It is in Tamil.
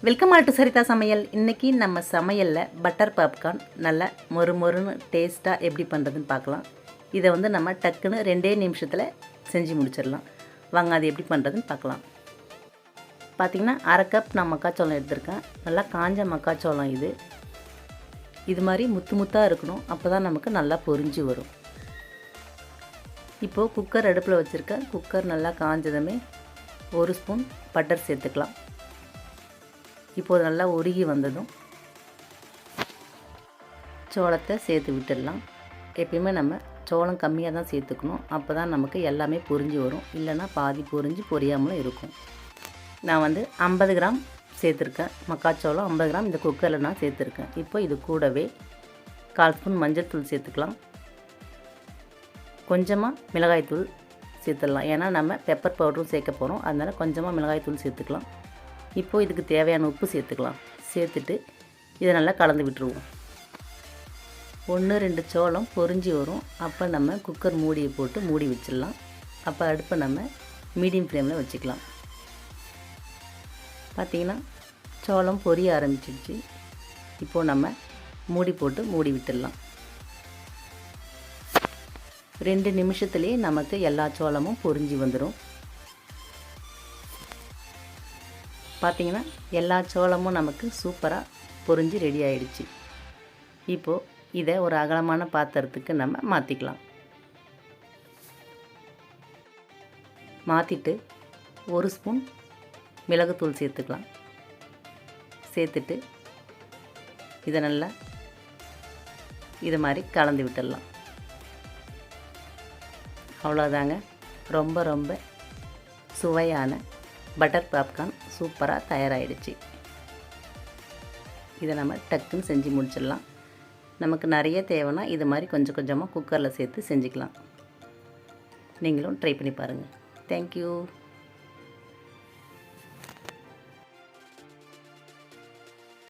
வெல்கம் ஆல் டு சரிதா சமையல். இன்றைக்கி நம்ம சமையலில் பட்டர் பாப்கார்ன் நல்லா மொறு மொறுன்னு டேஸ்ட்டாக எப்படி பண்ணுறதுன்னு பார்க்கலாம். இதை நம்ம டக்குன்னு 2 நிமிஷத்தில் செஞ்சு முடிச்சிடலாம். வாங்க அது எப்படி பண்ணுறதுன்னு பார்க்கலாம். பார்த்திங்கன்னா 1/2 கப் நான் மக்காச்சோளம் எடுத்திருக்கேன். நல்லா காஞ்ச மக்காச்சோளம் இது மாதிரி முத்து முத்தாக இருக்கணும். அப்போ தான் நமக்கு நல்லா பொரிஞ்சு வரும். இப்போது குக்கர் அடுப்பில் வச்சுருக்கேன். குக்கர் நல்லா காஞ்சதுமே 1 ஸ்பூன் பட்டர் சேர்த்துக்கலாம். இப்போது நல்லா உருகி வந்ததும் சோளத்தை சேர்த்து விட்டுடலாம். எப்பயுமே நம்ம சோளம் கம்மியாக தான் சேர்த்துக்கணும். அப்போ தான் நமக்கு எல்லாமே பொரிஞ்சு வரும். இல்லைன்னா பாதி பொரிஞ்சு பொரியாமலும் இருக்கும். நான் 50 கிராம் சேர்த்துருக்கேன். மக்காச்சோளம் 50 கிராம் இந்த குக்கரில் நான் சேர்த்துருக்கேன். இப்போ இது கூடவே 1/4 ஸ்பூன் மஞ்சள் தூள் சேர்த்துக்கலாம். கொஞ்சமாக மிளகாய்த்தூள் சேர்த்துடலாம். ஏன்னா நம்ம பெப்பர் பவுடரும் சேர்க்க போகிறோம். அதனால் கொஞ்சமாக மிளகாய்த்தூள் சேர்த்துக்கலாம். இப்போது இதுக்கு தேவையான உப்பு சேர்த்துக்கலாம். சேர்த்துட்டு இதை நல்லா கலந்து விட்டுருவோம். 1-2 சோளம் பொரிஞ்சு வரும். அப்போ நம்ம குக்கர் மூடியை போட்டு மூடி வச்சிடலாம். அப்போ அடுப்பை நம்ம மீடியம் ஃப்ளேமில் வச்சுக்கலாம். பார்த்திங்கன்னா சோளம் பொரிய ஆரம்பிச்சிடுச்சு. இப்போது நம்ம மூடி போட்டு மூடி விட்டுடலாம். 2 நிமிஷத்துலேயே நமக்கு எல்லா சோளமும் பொரிஞ்சு வந்துடும். பார்த்திங்கன்னா எல்லா சோளமும் நமக்கு சூப்பராக பொரிஞ்சு ரெடி ஆகிடுச்சு. இப்போது இதை ஒரு அகலமான பாத்திரத்துக்கு நம்ம மாற்றிக்கலாம். மாற்றிட்டு 1 ஸ்பூன் மிளகுத்தூள் சேர்த்துக்கலாம். சேர்த்துட்டு இதை நல்லா இது மாதிரி கலந்து விட்டுடலாம். அவ்வளோதாங்க. ரொம்ப சுவையான பட்டர் பாப்கார்ன் சூப்பராக தயாராகிடுச்சு. இதை நம்ம டக்குன்னு செஞ்சு முடிச்சிடலாம். நமக்கு நிறைய தேவைன்னா இது மாதிரி கொஞ்சம் கொஞ்சமாக குக்கரில் சேர்த்து செஞ்சுக்கலாம். நீங்களும் ட்ரை பண்ணி பாருங்கள். தேங்க்யூ.